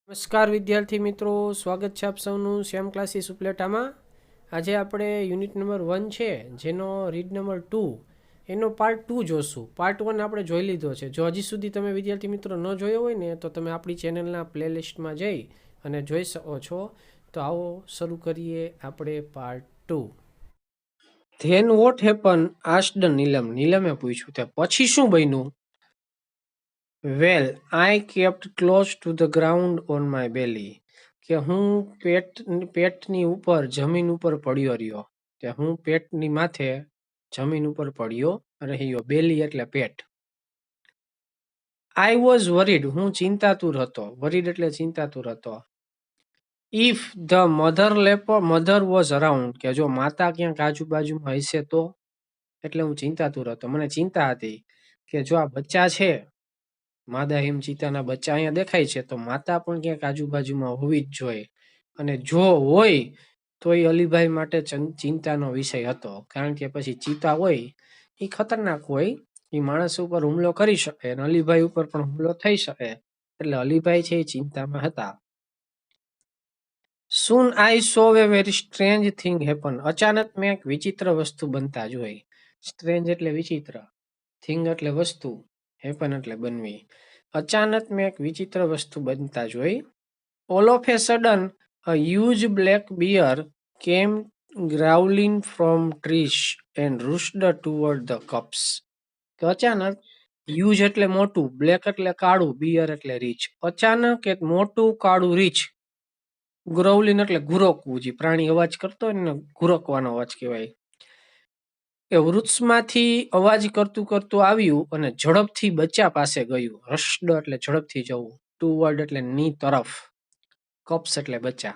નમસ્કાર વિદ્યાર્થી મિત્રો, સ્વાગત છે આપ સૌનું શ્યામ ક્લાસીસ ઉપલેટામાં. આજે આપણે યુનિટ નંબર 1 છે, જેનો રીડ નંબર 2 એનો પાર્ટ 2 જોશું. પાર્ટ 1 આપણે જોઈ લીધો છે. જો હજી સુધી તમે વિદ્યાર્થી મિત્રો ન જોયો હોય ને, તો તમે આપણી ચેનલના પ્લેલિસ્ટમાં જઈ અને જોઈ શકો છો. તો આવો શરૂ કરીએ આપણે part 2. Then what happen asked Neelam. નીલમે પૂછ્યું, તે પછી શું બન્યું? Well, I kept close to the ground on my belly. કે હું પેટની ઉપર જમીન ઉપર પડ્યો રહ્યો. કે હું પેટની માથે જમીન ઉપર પડ્યો રહ્યો. બેલી એટલે પેટ. આઈ વોઝ વરીડ. હું ચિંતાતુર હતો. વરીડ એટલે ચિંતાતુર હતો. If the mother was around. કે જો માતા ક્યાંક આજુબાજુમાં હશે તો. એટલે હું ચિંતાતુર હતો. મને ચિંતા હતી કે જો આ બચ્ચા છે, માદા હિમચીતાના બચ્ચા અહીંયા દેખાય છે, તો માતા પણ ક્યાંક આજુબાજુમાં હોવી જ જોઈએ. અને જો હોય તો એ અલીભાઈ માટે ચિંતાનો વિષય હતો. કારણ કે પછી ચિતા હોય એ ખતરનાક હોય, એ માણસ ઉપર હુમલો કરી શકે અને અલીભાઈ ઉપર પણ હુમલો થઈ શકે. એટલે અલીભાઈ છે એ ચિંતામાં હતા. Soon I saw a very strange thing happen. અચાનક મેં એક વિચિત્ર વસ્તુ બનતા જોઈ. સ્ટ્રેન્જ એટલે વિચિત્ર, થિંગ એટલે વસ્તુ, હેપન એટલે બનવી. અચાનક મેં એક વિચિત્ર વસ્તુ બનતા જોઈ. All of a sudden, a huge black bear came growling from trees and rushed toward the cubs. તો અચાનક, huge એટલે મોટું, બ્લેક એટલે કાળું, બિયર એટલે રીછ. અચાનક એક મોટું કાળું રીછ, ગ્રોવલિન એટલે ઘુરકવું, જે પ્રાણી અવાજ કરતો હોય ને, ઘુરકવાનો અવાજ કહેવાય. એ વૃક્ષમાંથી અવાજ કરતું કરતું આવ્યું અને ઝડપથી બચ્ચા પાસે ગયું. રસ્ડ એટલે ઝડપથી જવું, ટુવર્ડ એટલે ની તરફ, કપ્સ એટલે બચ્ચા.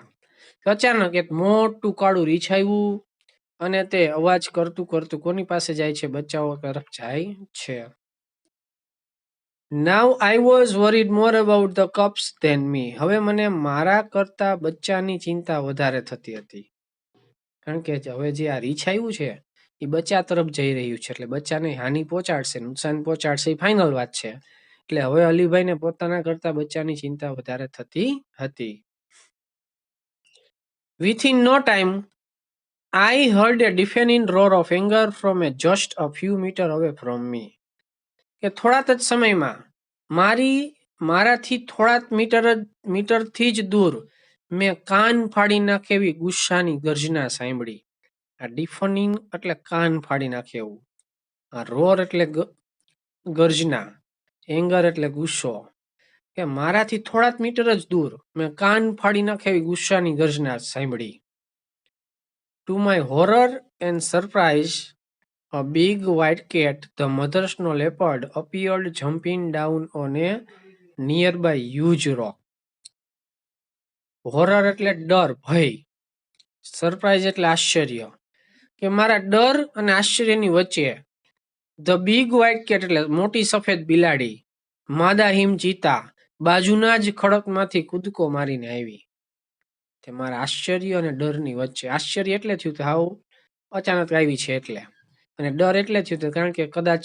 અચાનક એક મોટું કાળું રીછ આવ્યું અને તે અવાજ કરતું કરતું કોની પાસે જાય છે? બચ્ચાઓ તરફ જાય છે. Now I was worried more about the cubs than me. હવે મને મારા કરતા બચ્ચાની ચિંતા વધારે થતી હતી. કારણ કે હવે જે આ રીછ આવ્યું છે એ બચ્ચા તરફ જઈ રહ્યું છે, એટલે બચ્ચાને હાનિ પહોંચાડશે, નુકસાન પહોંચાડશે, એ ફાઇનલ વાત છે. એટલે હવે અલીભાઈને પોતાના કરતા બચ્ચાની ચિંતા વધારે થતી હતી. Within no time, I heard a deafening roar of anger from just a few meters away from me. કે થોડા જ સમયમાં મારાથી થોડા મીટરથી જ દૂર મેં કાન ફાડી નાખે એવી ગુસ્સાની ગર્જના સાંભળી. આ ડિફનિંગ એટલે કાન ફાડી નાખે એવું. આ રોર એટલે ગર્જના, એંગર એટલે ગુસ્સો. કે મારાથી થોડા મીટર જ દૂર મેં કાન ફાડી નાખે એવી ગુસ્સાની ગર્જના સાંભળી. To my horror and surprise, a big white cat, the mother snow leopard, appeared jumping down on a nearby huge rock. Horror એટલે ડર, ભય. સરપ્રાઇઝ એટલે આશ્ચર્ય. કે મારા ડર અને આશ્ચર્યની વચ્ચે ધ બિગ વ્હાઇટ કેટ એટલે મોટી સફેદ બિલાડી, માદા હિમ ચીતા, બાજુના જ ખડકમાંથી કૂદકો મારીને આવી. તે મારા આશ્ચર્ય અને ડરની વચ્ચે. આશ્ચર્ય એટલે થયું કે હાવ અચાનક આવી છે એટલે, અને ડર એટલે થયું કારણ કે કદાચ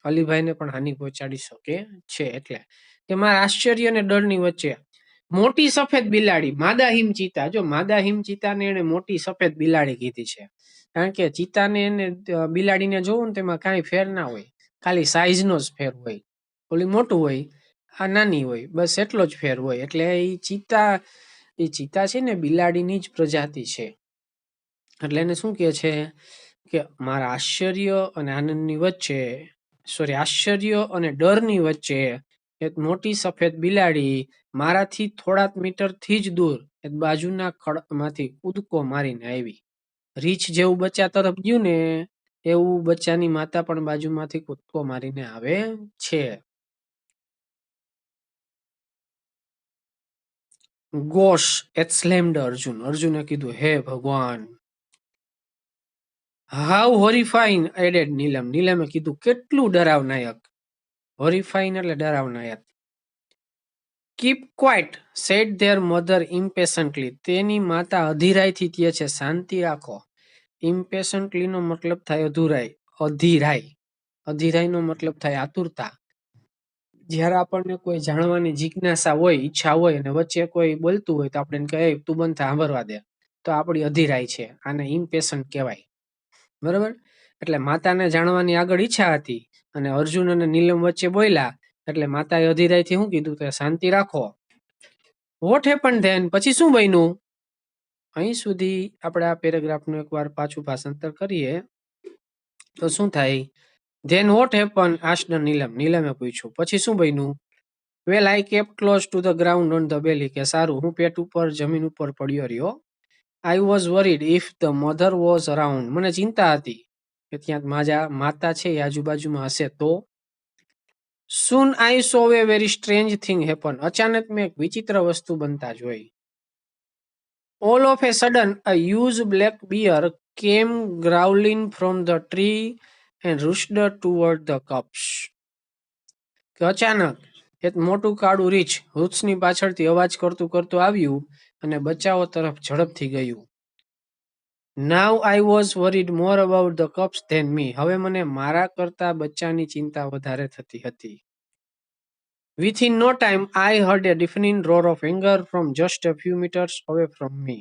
અલીભાઈને પણ હાનિ પહોંચાડી શકે છે એટલે. કે મારા આશ્ચર્ય અને ડરની વચ્ચે મોટી સફેદ બિલાડી, માદા હિમ ચીતા. જો માદા હિમ ચીતાને એને મોટી સફેદ બિલાડી કીધી છે, કારણ કે ચીતાને એને બિલાડીને જોવું ને તેમાં કાંઈ ફેર ના હોય, ખાલી સાઈઝનો જ ફેર હોય. ઓલી મોટું હોય, આ નાની હોય, બસ એટલો જ ફેર હોય. એટલે એ ચીતા છે ને બિલાડીની જ પ્રજાતિ છે. એટલે એને શું કહે છે કે મારા આશ્ચર્ય અને આનંદની વચ્ચે, આશ્ચર્ય અને ડરની વચ્ચે એક મોટી સફેદ બિલાડી મારાથી થોડાક મીટરથી જ દૂર એક બાજુના ખડકમાંથી કૂદકો મારીને આવી. રીછ જેવું બચ્ચા તરફ ગયું ને એવું બચ્ચાની માતા પણ બાજુમાંથી કૂદકો મારીને આવે છે. ગોશ એક્સક્લેમ્ડ અર્જુન. અર્જુને કીધું, હે ભગવાન. હાઉ હોરિફાઇંગ એડેડ નીલમ. નીલમે કીધું, કેટલું ડરાવનાયક. હોરિફાઇંગ એટલે ડરાવનાયક. Keep quiet said their mother impatiently. તેની માતા અધીરાઈથી કહે છે, શાંતિ રાખો. ઇમ્પેશન્ટલી નો મતલબ થાય અધૂરાઈ, અધીરાઈ. અધીરાઈ નો મતલબ થાય આતુરતા. જ્યારે આપણને કોઈ જાણવાની જિજ્ઞાસા હોય, ઈચ્છા હોય અને વચ્ચે કોઈ બોલતું હોય તો આપણે એને કહે તું બંધ થા, સાંભળવા દે. તો આપણી અધીરાઈ છે. આને ઇમ્પેશન્ટ કહેવાય. બરોબર. એટલે માતાને જાણવાની આગળ ઈચ્છા હતી અને અર્જુન અને નીલમ વચ્ચે બોલ્યા એટલે માતાએ અધીરાઈથી શું કીધું કે શાંતિ રાખો. વોટ હેપન ધેન, પછી શું બન્યું? અહીં સુધી આપણે આ પેરેગ્રાફનું એકવાર પાછું ભાષાંતર કરીએ તો શું થાય? Then what happen asked Neelam. નીલમે પૂછ્યું પછી શું બન્યું? Well I kept close to the ground on the belly. કે સારું, હું પેટ ઉપર જમીન ઉપર પડ્યો રહ્યો. I was worried if the mother was around. મને ચિંતા હતી કે ત્યાં માતા છે એ આજુબાજુમાં હશે તો. Soon I saw a very strange thing happen. અચાનક મેં એક વિચિત્ર વસ્તુ બનતા જોઈ. All of a sudden a huge black bear came growling from the tree and rushed toward the cubs. કે અચાનક એક મોટું કાળું રીંછ વૃક્ષની પાછળથી અવાજ કરતું કરતું આવ્યું અને બચ્ચાઓ તરફ ઝડપથી ગયું. Now I was worried more about the cubs than me. હવે મને મારા કરતા બચ્ચાની ચિંતા વધારે થતી હતી. Within no time, I heard a deafening roar of anger from just a few meters away from me.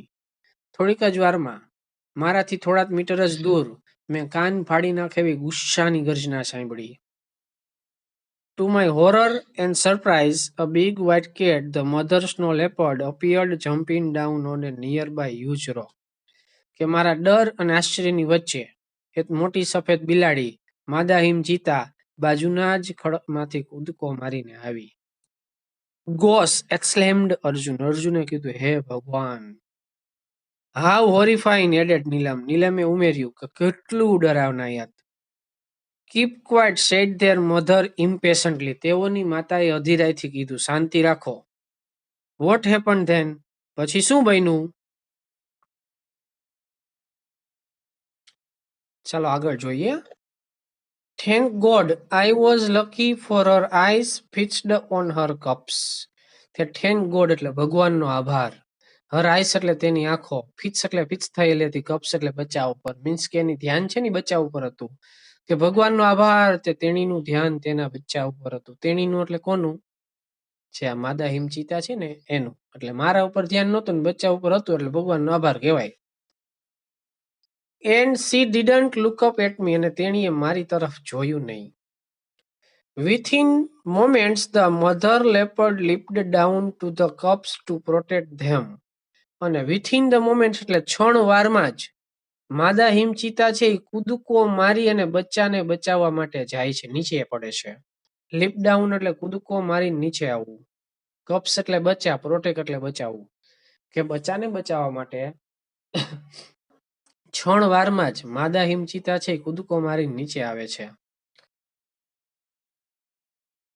થોડીક જ વારમાં મારાથી થોડાક મીટર જ દૂર મેં કાન ફાડી નાખે એવી ગુસ્સાની ગર્જના સાંભળી. To my horror and surprise, a big white cat, the mother snow leopard, appeared jumping down on a nearby huge rock. કે મારા ડર અને આશ્ચર્યની વચ્ચે એક મોટી સફેદ બિલાડી, માદા હિમ ચીતા, બાજુના જ ખડકમાંથી કૂદકો મારીને આવી. Gauss exclaimed Arjun. અર્જુને કીધું હે ભગવાન. હાઉ હોરિફાઈંગ એડેડ નીલમ. નીલમે ઉમેર્યું કે કેટલું ડરાવનાયક. Keep quiet said their mother impatiently. તેઓની માતાએ અધીરાઈથી કીધું શાંતિ રાખો. વોટ હેપન ધેન, પછી શું બન્યું? ચાલો આગળ જોઈએ. Thank God I was lucky for her ice fixed on her cups. કે થેન્ક ગોડ એટલે ભગવાનનો આભાર. હર આઈસ એટલે તેની આંખો, ફિક્સ એટલે ફિક્સ થયેલી હતી, કપ્સ એટલે બચ્ચા ઉપર. મીન્સ કે એની ધ્યાન છે ને બચ્ચા ઉપર હતું. કે ભગવાનનો આભાર તે તેણીનું ધ્યાન તેના બચ્ચા ઉપર હતું. તેણીનું એટલે કોનું? જે આ માદા હિમચીતા છે ને એનું. એટલે મારા ઉપર ધ્યાન નહોતું ને બચ્ચા ઉપર હતું એટલે ભગવાનનો આભાર કહેવાય. And she didn't look up at me. અને તેણીએ મારી તરફ જોયું નહીં. Within moments the mother leopard leaped down to the cubs to protect them. અને વિથિન ધ મોમેન્ટ્સ એટલે ક્ષણ વારમાં જ માદા હિમચીતા છે એ કૂદકો મારી અને બચ્ચાને બચાવવા માટે જાય છે, નીચે પડે છે. લિપ ડાઉન એટલે કૂદકો મારી નીચે આવવું. કપ્સ એટલે બચ્ચા, પ્રોટેક્ટ એટલે બચાવવું. કે બચ્ચાને બચાવવા માટે ક્ષણ વારમાં જ માદા હિમચીતા છે એ કૂદકો મારી નીચે આવે છે.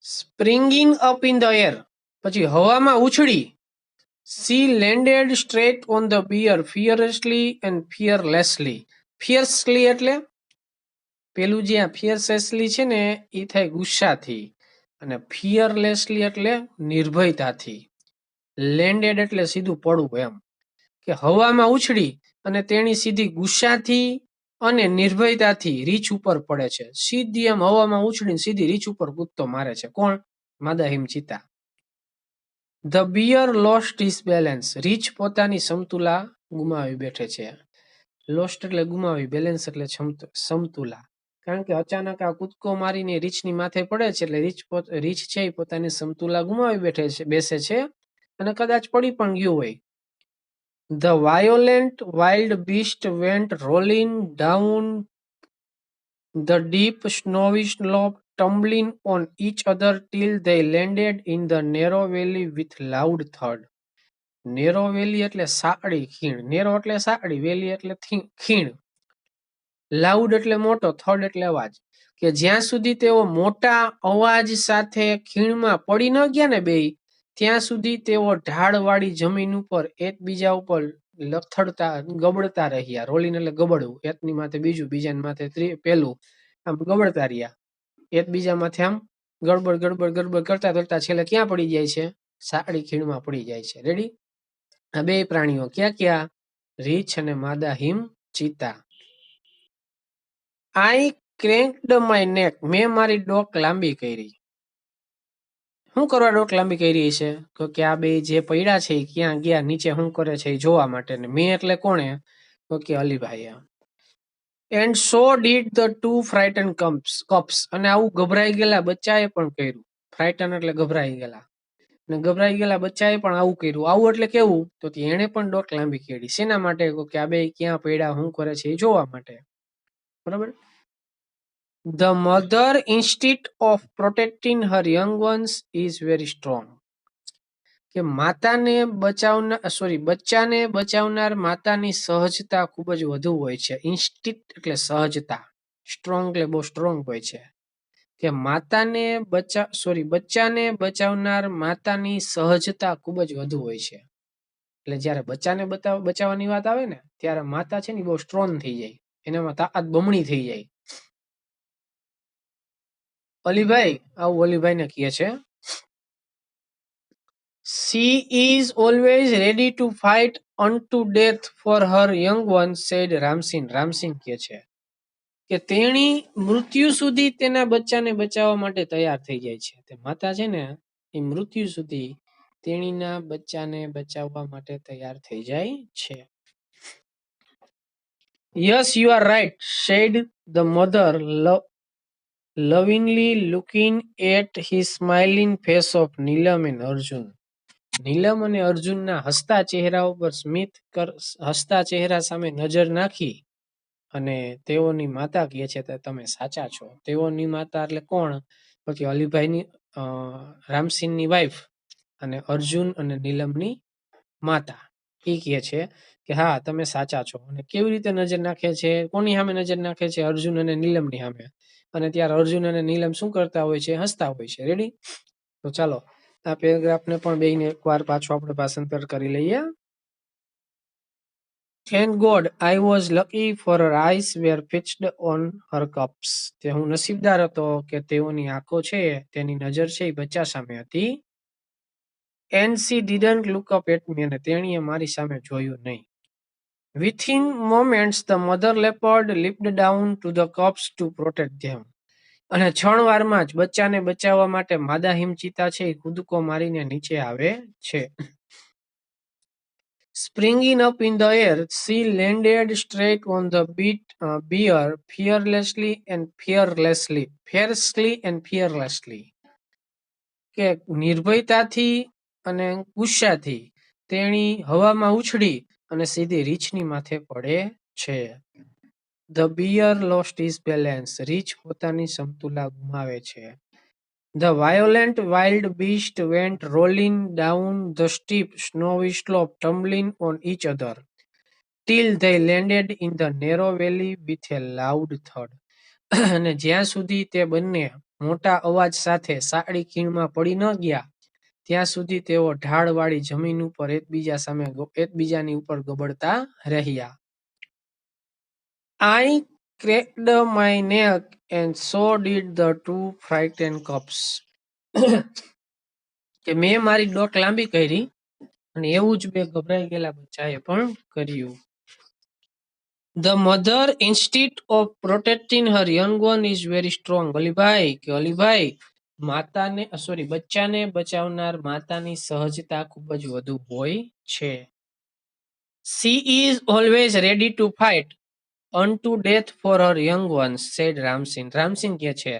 Springing up in the air, પછી હવામાં ઉછળી. She landed straight on the bear fiercely and fearlessly. Fiercely એટલે પેલું જે ફિયરસેસલી છે ને એ થાય ગુસ્સાથી, અને ફિયરલેસલી એટલે નિર્ભયતાથી. લેન્ડેડ એટલે સીધું પડવું એમ. કે હવામાં ઉછળી અને તેની સીધી ગુસ્સાથી અને નિર્ભયતાથી રીંછ ઉપર પડે છે. સીધી એમ હવામાં ઉછળીને સીધી રીંછ ઉપર કૂદતો મારે છે. કોણ? માદા હિમચીતા. The bear lost his balance. રીંછ પોતાની સમતુલા ગુમાવી બેઠે છે. લોસ્ટ એટલે ગુમાવી, બેલેન્સ એટલે સમતુલા. કારણ કે અચાનક આ કૂદકો મારીને રીંછની માથે પડે છે એટલે રીંછ છે એ પોતાની સમતુલા ગુમાવી બેસે છે અને કદાચ પડી પણ ગયું હોય. The violent wild beast went rolling down the deep snowy slope, tumbling on each other till they landed in the narrow valley with loud thud. Narrow valley એટલે સાંકડી ખીણ. નેરો એટલે સાંકડી, વેલી એટલે ખીણ. લાઉડ એટલે મોટો, થડ એટલે અવાજ. કે જ્યાં સુધી તેઓ મોટા અવાજ સાથે ખીણમાં પડી ન ગયા ને બે, ત્યાં સુધી તેઓ ઢાળવાળી જમીન ઉપર એકબીજા ઉપર લથડતા ગબડતા રહ્યા. રોલિંગ એટલે ગબડવું, એકની માથે બીજું, બીજાની માથે પેલું, આમ ગબડતા રહ્યા. એકબીજા માથે આમ ગડબડ ગડબડ ગડબડ કરતા કરતા છેલ્લે ક્યાં પડી જાય છે? સાંકડી ખીણમાં પડી જાય છે. રેડી? આ બે પ્રાણીઓ ક્યાં ક્યાં? રીંછ અને માદા હિમ ચીતા. આઈ ક્રેન્ક્ડ માય નેક. મેં મારી ડોક લાંબી કરી. શું કરવા ડોક લાંબી કરી છે કે આ બે જે પડ્યા છે એ ક્યાં ગયા, નીચે શું કરે છે એ જોવા માટે. ને મેં એટલે કોણે? તો કે અલીભાઈ. And so did the two frighten cups, અને આવું ગભરાઈ ગયેલા બચ્ચાએ પણ કર્યું. ફ્રાઇટન એટલે ગભરાઈ ગયેલા, ને ગભરાઈ ગયેલા બચ્ચાએ પણ આવું કર્યું. આવું એટલે કેવું? તો એને પણ ડોક લાંબી કરી. શેના માટે? કે આ બે ક્યાં પડ્યા, શું કરે છે એ જોવા માટે. બરાબર. The mother instinct of protecting her young ones is very strong. કે માતાને બચ્ચાને બચાવનાર માતાની સહજતા ખૂબ જ વધુ હોય છે. ઇન્સ્ટિક્ટ એટલે સહજતા, સ્ટ્રોંગ એટલે બહુ સ્ટ્રોંગ હોય છે. કે બચ્ચાને બચાવનાર માતાની સહજતા ખૂબ જ વધુ હોય છે. એટલે જયારે બચ્ચાને બચાવવાની વાત આવે ને, ત્યારે માતા છે ને બહુ સ્ટ્રોંગ થઈ જાય, એનામાં તાકાત બમણી થઈ જાય. અલીભાઈ આવું અલીભાઈ ને કહે છે. She is always ready to fight unto death for her young ones, said Ramsinh. Ramsinh કહે છે કે તેણી મૃત્યુ સુધી તેના બચ્ચાને બચાવવા માટે તૈયાર થઈ જાય છે. તે માતા છે ને એ મૃત્યુ સુધી તેણીના બચ્ચાને બચાવવા માટે તૈયાર થઈ જાય છે. Yes, you are right, said the mother, lovingly looking at his smiling face of Neelam and Arjun. નીલમ અને અર્જુનના હસતા ચહેરા ઉપર હસતા ચહેરા સામે નજર નાખી અને તેઓની માતા કહે છે કે તમે સાચા છો. તેઓની માતા એટલે કોણ? પછી અલીભાઈની રામસિંહની વાઈફ અને અર્જુન અને નીલમની માતા. એ કહે છે કે હા તમે સાચા છો. અને કેવી રીતે નજર નાખે છે? કોની સામે નજર નાખે છે? અર્જુન અને નીલમની સામે. અને ત્યારે અર્જુન અને નીલમ શું કરતા હોય છે? હસતા હોય છે. રેડી? તો ચાલો આ પેરેગ્રાફને પણ બેને એકવાર પાછો આપણે ભાષાંતર કરી લઈએ. Thank God I was lucky for her eyes were fixed on her cups. તે હું નસીબદાર હતો કે તેઓની આંખો છે તેની નજર છે એ બચ્ચા સામે હતી. And she didn't look up at me, અને તેણીએ મારી સામે જોયું નહીં. Within moments the mother leopard leaped down to the cups to protect them. અને ક્ષણવારમાં જ બચ્ચાને બચાવવા માટે માદા હિમચિતા છે એ કૂદકો મારીને નીચે આવે છે. Springing up in the air, she landed straight on the bear fiercely and fearlessly. કે નિર્ભયતાથી અને ગુસ્સાથી તેણી હવામાં ઉછળી અને સીધી રીછની માથે પડે છે. The bear lost his balance. રીછ પોતાની સમતુલા ગુમાવે છે. The violent wild beast went rolling down the steep, snowy slope, tumbling on each other, till they landed in the narrow valley with a loud thud. અને જ્યાં સુધી તે બંને મોટા અવાજ સાથે સાંકડી ખીણમાં પડી ન ગયા ત્યાં સુધી તેઓ ઢાળવાળી જમીન ઉપર એકબીજાની ઉપર ગબડતા રહ્યા. I cracked my neck and so did the two frightened cubs. કે મેં મારી ડોક લાંબી કરી અને એવું જ બે ગભરાઈ ગયેલા બચ્ચાએ પણ કર્યું. The mother instinct of protecting her young one is very strong. Alibhai બચ્ચાને બચાવનાર માતાની સહજતા ખૂબ જ વધુ હોય છે. She is always ready to fight unto death for her young ones, said Ramsinh. Ramsinh કહે છે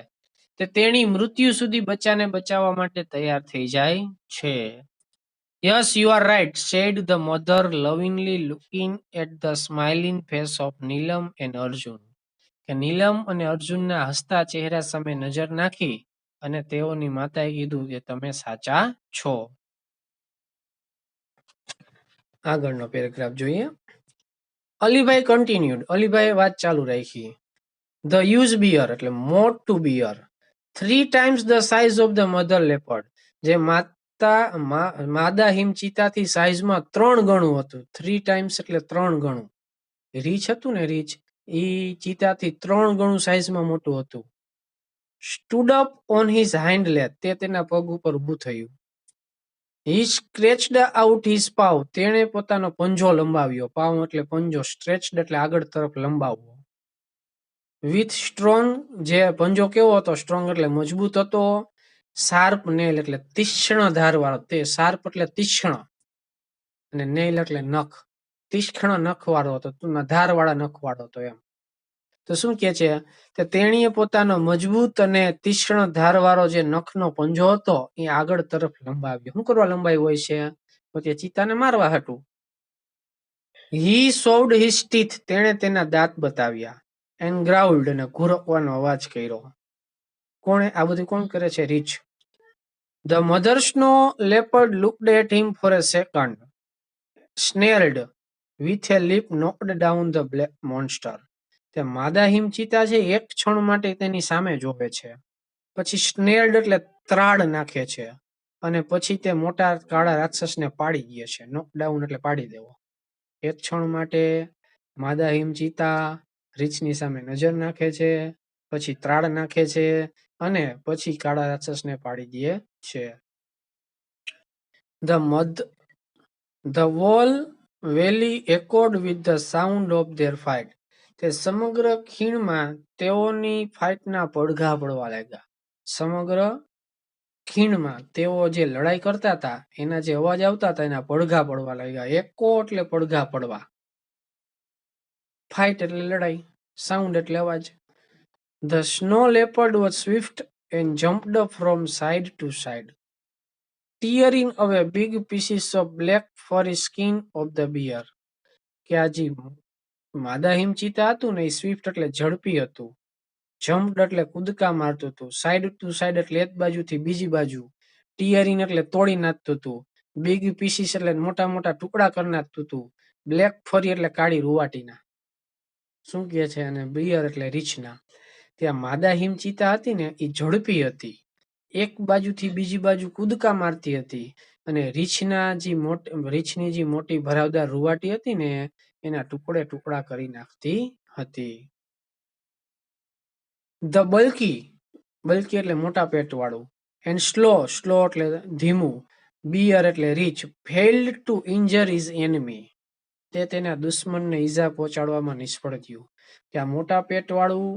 તે તેણી મૃત્યુ સુધી બચ્ચાને બચાવવા માટે તૈયાર થઈ જાય છે. Yes, you are right, said the mother, lovingly looking at the smiling face of Neelam and Arjun. કે નીલમ અને અર્જુનના હસતા ચહેરા સામે નજર નાખી અને તેઓની માતાએ કીધું કે તમે સાચા છો. આગળનો પેરેગ્રાફ જોઈએ. અલીભાઈ કન્ટિન્યુડ. અલીભાઈ વાત ચાલુ રાખી. The huge bear એટલે મોટું beer, 3 times the size of the mother leopard, જે માદા હિમચિતાથી સાઈઝમાં 3 ગણું હતું. 3 times એટલે 3 ગણું. રીછ હતું ને રીછ એ ચિતાથી 3 ગણું સાઈઝમાં મોટું હતું. Stood up on his hind leg, તે તેના પગ ઉપર ઊભું થયું. He stretched out his paw, તેણે પોતાનો પંજો લંબાવ્યો. પાવ એટલે પંજો, સ્ટ્રેચ્ડ એટલે આગળ તરફ લંબાવવો. With strong, જે પંજો કેવો હતો? સ્ટ્રોંગ એટલે મજબૂત હતો. શાર્પ નેલ એટલે તીક્ષ્ણ ધાર વાળો, તે શાર્પ એટલે તીક્ષ્ણ અને નેલ એટલે નખ, તીક્ષ્ણ નખ વાળો હતો, ધાર વાળા નખ વાળો હતો એમ. તો શું કે છે કે તેણીએ પોતાનો મજબૂત અને તીક્ષ્ણ ધાર વાળો જે નખનો પંજો હતો એ આગળ તરફ લંબાવ્યો. શું કરવા લંબાવ્યો હોય છે? તો તે ચિત્તાને મારવા હતું. હી શોવડ હિઝ ટીથ, તેણે તેના દાંત બતાવ્યા. એન્ડ ગ્રાઉલ્ડ, અને ઘુરકવાનો અવાજ કર્યો. કોણે આ બધું કોણ કરે છે? રીચ. The mother snow leopard looked at him for a second, snarled with a leap knocked down the black monster. તે માદા હિમચિતા છે એક ક્ષણ માટે તેની સામે જોવે છે, પછી સ્નેર્ડ એટલે ત્રાડ નાખે છે, અને પછી તે મોટા કાળા રાક્ષસને પાડી દે છે. નોકડાઉન એટલે પાડી દેવો. એક ક્ષણ માટે માદા હિમચિતા રીછની સામે નજર નાખે છે, પછી ત્રાડ નાખે છે, અને પછી કાળા રાક્ષસને પાડી દે છે. The whole valley echoed with the sound of their fight. તે સમગ્ર ખીણમાં તેઓની ફાઇટના પડઘા પડવા લાગ્યા. સમગ્ર ખીણમાં તેઓ જે લડાઈ કરતા હતા એના જે અવાજ આવતા હતા એના પડઘા પડવા લાગ્યા. એકો એટલે પડઘા પડવા, ફાઇટ એટલે લડાઈ, સાઉન્ડ એટલે અવાજ. The snow leopard was swift and jumped from side to side, tearing away big pieces of black furry skin of the bear. કે આ જે માદા હિમચિતા હતું ને એ સ્વિફ્ટ એટલે ઝડપી હતું, જમ્પ્ડ એટલે કૂદકા મારતું હતું, સાઈડ ટુ સાઈડ એટલે એક બાજુથી બીજી બાજુ, ટીયરિંગ એટલે તોડી નાખતું હતું, બિગ પીસીસ એટલે મોટા મોટા ટુકડા કરી નાખતું હતું, બ્લેક ફરી એટલે કાળી રૂવાટીના. શું કે છે? અને બિયર એટલે રીછના. ત્યાં માદા હિમચિતા હતી ને એ ઝડપી હતી, એક બાજુથી બીજી બાજુ કૂદકા મારતી હતી, અને રીછની જે મોટી ભરાવદાર રૂવાટી હતી ને એના ટુકડે ટુકડા કરી નાખતી હતી. ધ બલ્કી એટલે મોટા પેટ વાળું, એન્ડ સ્લો એટલે ધીમું, બિયર એટલે રીચ failed to injure his enemy. તે તેના દુશ્મનને ઈજા પહોંચાડવામાં નિષ્ફળ ગયું. ત્યાં મોટા પેટ વાળું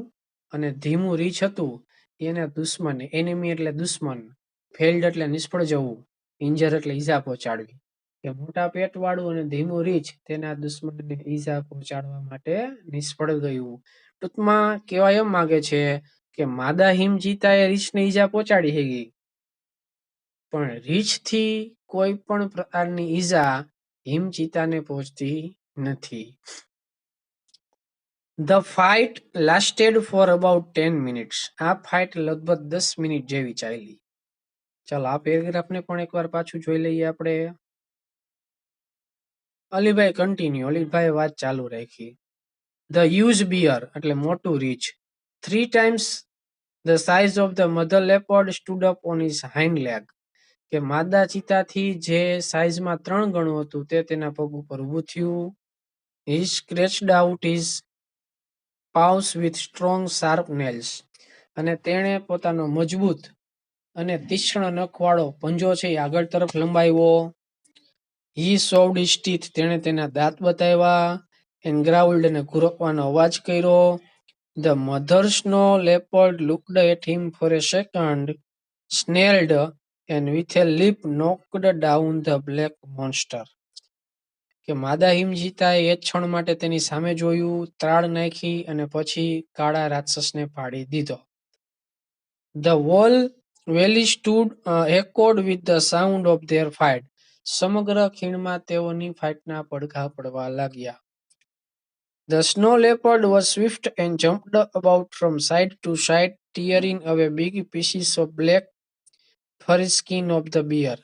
અને ધીમું રીચ હતું, એના દુશ્મન, એનિમી એટલે દુશ્મન, ફેલ્ડ એટલે નિષ્ફળ જવું, ઇન્જર એટલે ઈજા પહોંચાડવી. કે મોટા પેટ વાળું અને ધીમું રીચ તેના દુશ્મનને ઈજા પહોંચાડવા માટે નિષ્ફળ ગયું. ટૂંકમાં કહેવા એમ માંગે છે કે માદા હિમચિતાએ રીછને ઈજા પહોંચાડી હતી, પણ રીછથી કોઈ પણ પ્રકારની ઈજા હિમચિતાને પહોંચતી નથી. The fight lasted for about 10 minutes. આ ફાઇટ લગભગ 10 મિનિટ જેવી ચાલી. ચાલો આ પેરેગ્રાફને પણ એકવાર પાછું જોઈ લઈએ આપણે. અલીભાઈ કન્ટિન્યુ, અલીભાઈ વાત ચાલુ રાખી. ધ હ્યુજ બિયર એટલે મોટું રીચ, 3 times the size of the mother leopard stood up on his hind leg. કે માદા ચિતાથી જે સાઇઝમાં 3 ગણું હતું તે તેના પગ ઉપર ઊભું થયું. He scratched out his paws with strong sharp nails. અને તેણે પોતાનો મજબૂત અને તીક્ષ્ણ નખવાળો પંજો છે એ આગળ તરફ લંબાવ્યો. હી શોવ્ડ હિઝ ટીથ, તેણે તેના દાંત બતાવ્યા. એન્ડ ગ્રાઉલ્ડ, અને ઘુરકવાનો અવાજ કર્યો. The mother snow leopard looked at him for a second, snarled, and with a leap knocked down the black monster. કે માદા હિમચિતાએ એક ક્ષણ માટે તેની સામે જોયું, ત્રાડ નાખી, અને પછી કાળા રાક્ષસને પાડી દીધો. The whole valley stood echoed with the sound of their fight. સમગ્ર ખીણમાં તેઓની ફાઇટના પડઘા પડવા લાગ્યા. The snow leopard was swift and jumped about from side to side, tearing away big pieces of black furry skin of the bear.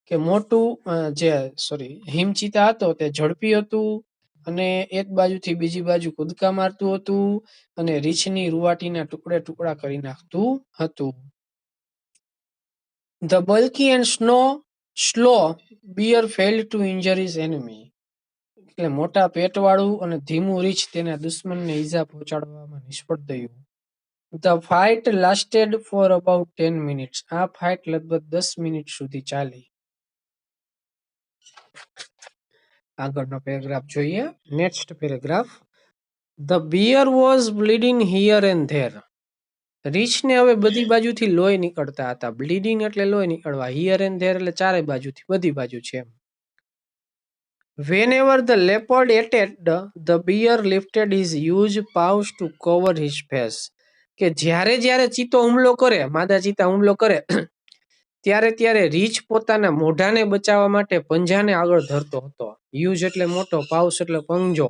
કે હિમચિતા હતો તે ઝડપી હતું, અને એક બાજુથી બીજી બાજુ કૂદકા મારતું હતું, અને રીછની રૂવાટીના ટુકડે ટુકડા કરી નાખતું હતું. The bulky and slow bear failed to injure his enemy. એટલે મોટા પેટવાળું અને ધીમું રીછ તેના દુશ્મનને ઈજા પહોંચાડવામાં નિષ્ફળ થયું. The fight lasted for about 10 minutes. આ ફાઇટ લગભગ 10 મિનિટ સુધી ચાલી. આગળનો પેરેગ્રાફ જોઈએ. Next paragraph. The bear was bleeding here and there. રીછને હવે બધી બાજુથી લોહી નીકળતા હતા. બ્લીડિંગ એટલે લોહી નીકળવા. હિયર એન્ડ ધેર એટલે ચારે બાજુથી, બધી બાજુ છે એમ. Whenever the leopard attacked, the bear lifted his huge paws to cover his face. કે જ્યારે જ્યારે ચિત્તો હુમલો કરે, માદા ચિત્તા હુમલો કરે, ત્યારે ત્યારે રીછ પોતાના મોઢાને બચાવવા માટે પંજાને આગળ ધરતો હતો. હ્યુજ એટલે મોટો, પાઉસ એટલે પંજો,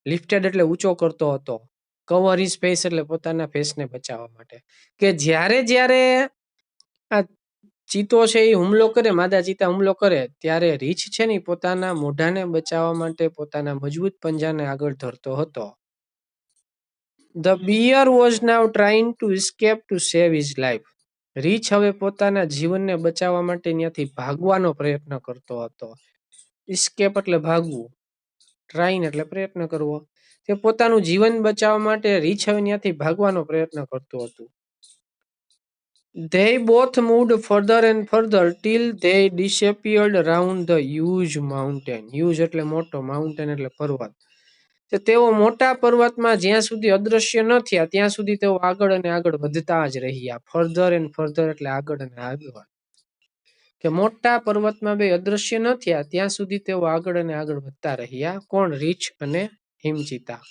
લિફ્ટેડ એટલે ઊંચો કરતો હતો, કવર હિઝ ફેસ એટલે પોતાના ફેસને બચાવવા માટે. કે જ્યારે જ્યારે આ ચિત્તો છે એ હુમલો કરે, માદા ચિત્તા હુમલો કરે, ત્યારે રીછ છે ને પોતાના મોઢાને બચાવવા માટે પોતાના મજબૂત પંજાને આગળ ધરતો હતો. The bear was now trying to escape to save his life. રીછ હવે પોતાના જીવનને બચાવવા માટે ત્યાંથી ભાગવાનો પ્રયત્ન કરતો હતો. escape એટલે ભાગવું, ટ્રાઇન એટલે પ્રયત્ન કરવો. તે પોતાનું જીવન બચાવવા માટે રીછ હવે ત્યાંથી ભાગવાનો પ્રયત્ન કરતું હતું. They both moved further and further till they disappeared around the huge mountain. Huge એટલે મોટો, mountain એટલે પર્વત. તેઓ મોટા પર્વતમાં જ્યાં સુધી અદ્રશ્ય ન થયા ત્યાં સુધી તેઓ આગળ અને આગળ વધતા જ રહ્યા. ફર્ધર એન્ડ ફર્ધર એટલે આગળ અને આગળ. કે મોટા પર્વતમાં બે અદ્રશ્ય ન થયા ત્યાં સુધી તેઓ આગળ અને આગળ વધતા રહ્યા. કોણ? રીછ અને હિમચિતા.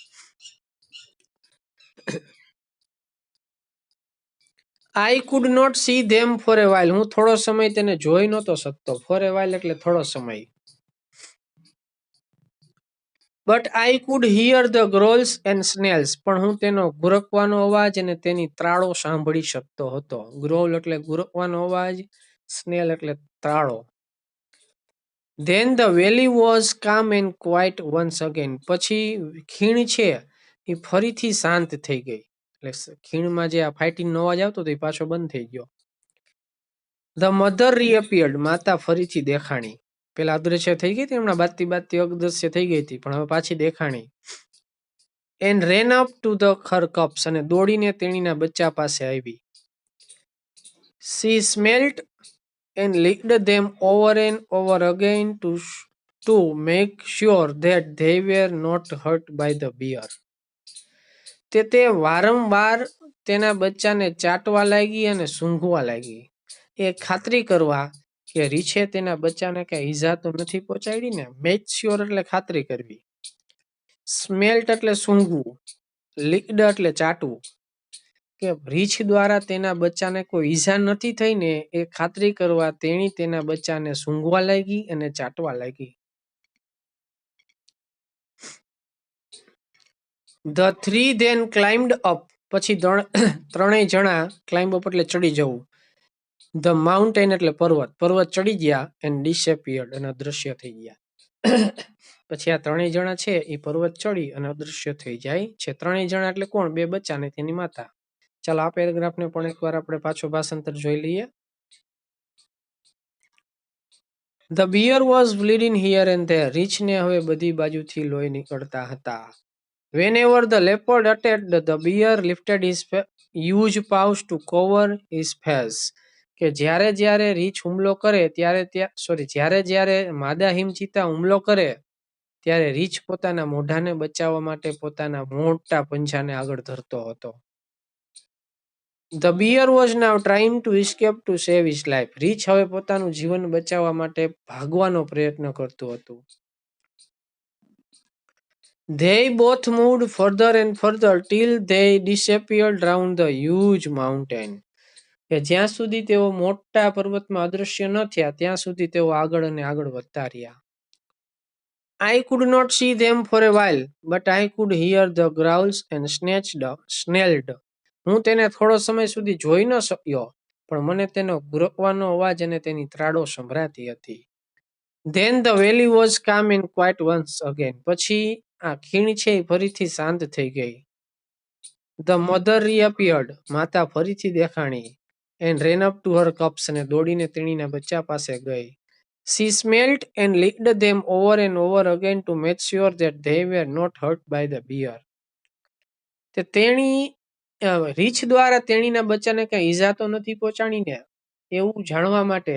I could not see them for a while. હું થોડો સમય તેને જોઈ નહોતો શકતો. For a while એટલે થોડો સમય. But I could hear the growls and snails. પણ હું તેનો ગુરકવાનો અવાજ અને તેની ત્રાળો સાંભળી શકતો હતો. ગ્રોલ એટલે ગુરકવાનો અવાજ, સ્નેલ એટલે ત્રાળો. Then the valley was calm and quiet once again. પછી ખીણ છે એ ફરીથી શાંત થઈ ગઈ. એટલે ખીણમાં જે આ ફાઇટિંગ નો અવાજ આવતો હતો એ પાછો બંધ થઈ ગયો. The mother reappeared. માતા ફરીથી દેખાણી. પેલા અદ્રશ્ય થઈ ગઈ હતી, હમણાં બાતતી બાતતી અદૃશ્ય થઈ ગઈ હતી, પણ હવે પાછી દેખાણી. And ran up to the her cubs. અને દોડીને તેણીના બચ્ચા પાસે આવી. She smelt and licked them over and over again to make sure that they were not hurt by the bear. તે વારંવાર તેના બચ્ચાને ચાટવા લાગી અને સૂંઘવા લાગી. એ ખાતરી કરવા કે રીછે તેના બચ્ચાને કઈ ઈજા તો નથી પહોંચાડી ને. મેક શ્યોર એટલે ખાતરી કરવી. સ્મેલ્ટ એટલે સૂંઘવું. લિક્ડ એટલે ચાટવું. કે રીછ દ્વારા તેના બચ્ચાને કોઈ ઈજા નથી થઈ ને એ ખાતરી કરવા તેણી તેના બચ્ચાને સૂંઘવા લાગી અને ચાટવા લાગી. The three then climbed up. પછી ત્રણેય જણા ક્લાઇમ્બ અપ એટલે ચડી જવું. The mountain એટલે પર્વત. પર્વત ચડી ગયા and disappeared અને અદૃશ્ય થઈ ગયા. પછી આ ત્રણેય જણા છે એ પર્વત ચડી અને અદૃશ્ય થઈ જાય છે. ત્રણેય જણા એટલે કોણ? બે બચ્ચા ને તેની માતા. ચાલો આ પેરેગ્રાફ ને પણ એકવાર આપણે પાછો ભાષાંતર જોઈ લઈએ. The bear was bleeding here and there. રીછને હવે બધી બાજુથી લોહી નીકળતા હતા. Whenever the leopard attacked, the bear lifted his huge paws to cover his face. કે જ્યારે જ્યારે રીછ હુમલો કરે જ્યારે જ્યારે માદા હિમચિત્તા હુમલો કરે ત્યારે રીછ પોતાના મોઢાને બચાવવા માટે પોતાના મોટા પંજાને આગળ ધરતો હતો. The bear was now trying to escape to save his life. રીછ હવે પોતાનું જીવન બચાવવા માટે ભાગવાનો પ્રયત્ન કરતું હતું. They both moved further and further till they disappeared round the huge mountain. કે જ્યાં સુધી તેઓ મોટા પર્વતમાં અદૃશ્ય ન થયા ત્યાં સુધી તેઓ આગળ અને આગળ વધતા રહ્યા. I could not see them for a while, but I could hear the growls and snelled. હું તેને થોડો સમય સુધી જોઈ ન શક્યો, પણ મને તેનો ગુરકવાનો અવાજ અને તેની ત્રાડો સંભળાતી હતી. Then the valley was calm and quiet once again. પછી આ ખીણ છે એ ફરીથી શાંત થઈ ગઈ. The mother reappeared. માતા ફરીથી દેખાણી. And ran up to her cubs. અને દોડીને તેણીના બચ્ચા પાસે ગઈ. She smelt and licked them over and over again to make sure that they were not hurt by the bear. તેણી રીછ દ્વારા તેણીના બચ્ચાને કઈ ઈજા તો નથી પહોંચાડી ને એવું જાણવા માટે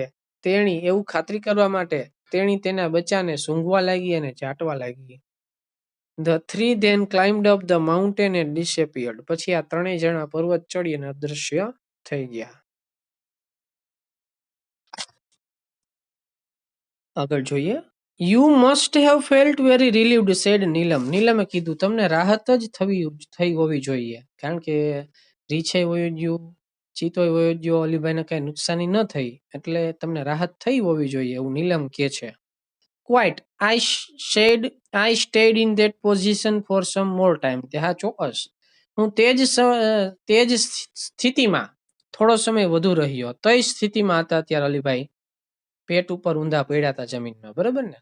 એવું ખાતરી કરવા માટે તેણી તેના બચ્ચાને સૂંઘવા લાગી અને ચાટવા લાગી. The three then climbed up the mountain and disappeared. પછી આ ત્રણેય જણા પર્વત ચડી અને અદૃશ્ય થઈ ગયા. આગળ જોઈએ. You must have felt very relieved said Neelam. નીલમે કીધું તમને રાહત જ થઈ હોવી જોઈએ, કારણ કે રીછે વયો ગયું, ચિતોય વયો ગયો, અલીભાઈને કઈ નુકસાની ન થઈ, એટલે તમને રાહત થઈ હોવી જોઈએ એવું નીલમ કે છે. Quite I stayed in that position for some more time. તે હા ચોક્કસ, હું તે જ સ્થિતિમાં થોડો સમય વધુ રહ્યો. તઈ સ્થિતિમાં હતા ત્યારે અલીભાઈ પેટ ઉપર ઊંધા પડ્યા હતા જમીનમાં, બરાબર ને.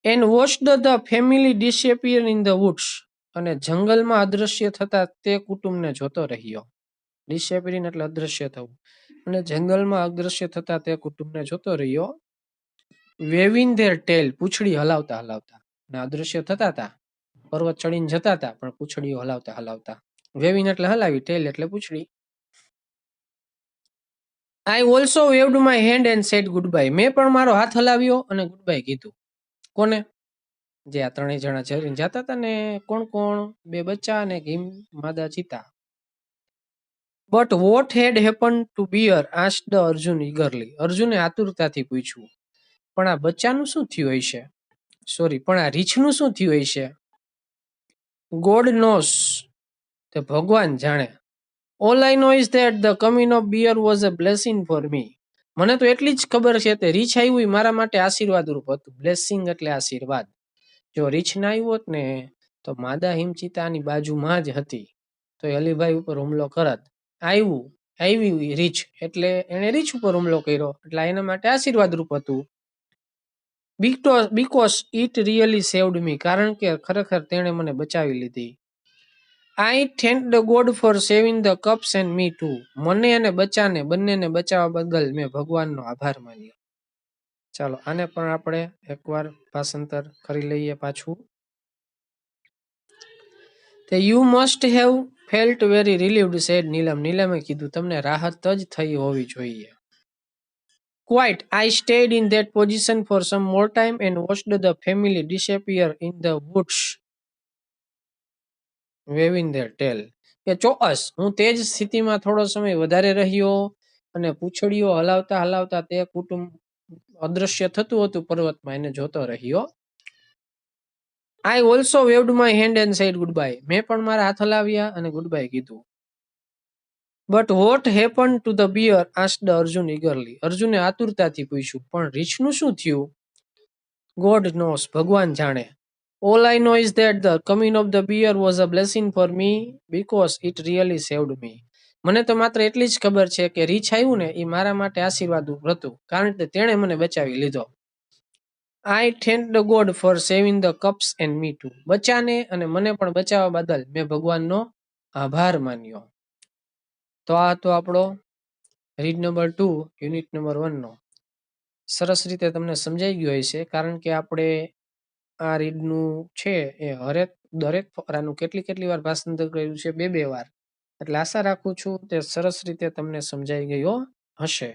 And watched the family disappear in the woods. અને જંગલમાં અદૃશ્ય થતા તે કુટુંબને જોતો રહ્યો. ડિસએપિયરિંગ એટલે અદૃશ્ય થવું, અને જંગલમાં અદૃશ્ય થતા તે કુટુંબને જોતો રહ્યો. વેવિંગ ધેર ટેલ, પૂંછડી હલાવતા હલાવતા. ને અદૃશ્ય થતા હતા, પર્વત ચડીને જતા હતા, પણ પૂંછડીઓ હલાવતા હલાવતા. વેવિંગ એટલે હલાવી, ટેલ એટલે પૂંછડી. I also waved my hand and said goodbye. મેં પણ મારો હાથ હલાવ્યો અને ગુડ બાય કીધું. કોને? જે આ ત્રણેય જણા ચડીને જતા હતા ને. કોણ કોણ? બે બચ્ચા અને માદા ચિતા. But what had happen to bear asked Arjun eagerly. અર્જુને આતુરતાથી પૂછ્યું, પણ આ બચ્ચાનું શું થયું હશે? સોરી, પણ આ રીછનું શું થયું હશે? ગોડ નોસ, તે ભગવાન જાણે. All I know is that the coming of bear was a blessing for me. મને તો એટલી જ ખબર છે કે રીછ આવ્યું મારા માટે આશીર્વાદ રૂપ હતું. બ્લેસિંગ એટલે આશીર્વાદ. જો રીછ ના આવ્યું હોત ને તો માદા હિમચિતાની બાજુમાં જ હતી, તો અલીભાઈ ઉપર હુમલો કરત. આવી રીછ એટલે એને રીછ ઉપર હુમલો કર્યો, એટલે એના માટે આશીર્વાદ રૂપ હતું. બીકોઝ ઇટ રિયલી સેવ્ડ મી, કારણ કે ખરેખર તેણે મને બચાવી લીધી. આઈ thank the God for saving the cups and me to. મને અને બચ્ચાને બંનેને બચાવવા બદલ મેં ભગવાનનો આભાર માન્યો. ચાલો આને પણ આપણે એકવાર ભાષાંતર કરી લઈએ પાછું. તે you must have felt very relieved said Neelam. નીલમે કીધું તમને રાહત જ થઈ હોવી જોઈએ. Quite I stayed in that position for some more time and watched the family disappear in the woods waving their tail. કે ચોક્કસ, હું તે જ સ્થિતિમાં થોડો સમય વધારે રહ્યો અને પૂંછડીઓ હલાવતા હલાવતા તે કુટુંબ અદૃશ્ય થતું હતું પર્વતમાં, એને જોતો રહ્યો. I also waved my hand and said goodbye. મેં પણ મારા હાથ હલાવ્યા અને ગુડ બાય કીધું. But what happen to the bear asked Arjun eagerly. અર્જુને આતુરતાથી પૂછ્યું, પણ રીછનું શું થયું? ગોડ નોસ, ભગવાન જાણે. All I know is that the coming of the bear was a blessing for me because it really saved me. મને તો માત્ર એટલી જ ખબર છે કે રીછ આવ્યું ને એ મારા માટે આશીર્વાદ હતું, કારણ કે તેણે મને બચાવી લીધો. આઈ thank the God for saving the cups and me to. બચ્ચાને અને મને પણ બચાવવા બદલ મેં ભગવાનનો આભાર માન્યો. તો આ હતો આપણો રીડ નંબર 2 યુનિટ નંબર 1 નો. સરસ રીતે તમને સમજાઈ ગયું હશે, કારણ કે આપણે આ રીડનું છે એ દરેક ફકરાનું કેટલી વાર ભાષાંતર કર્યું છે, બે વાર. એટલે આશા રાખું છું તે સરસ રીતે તમને સમજાઈ ગયો હશે.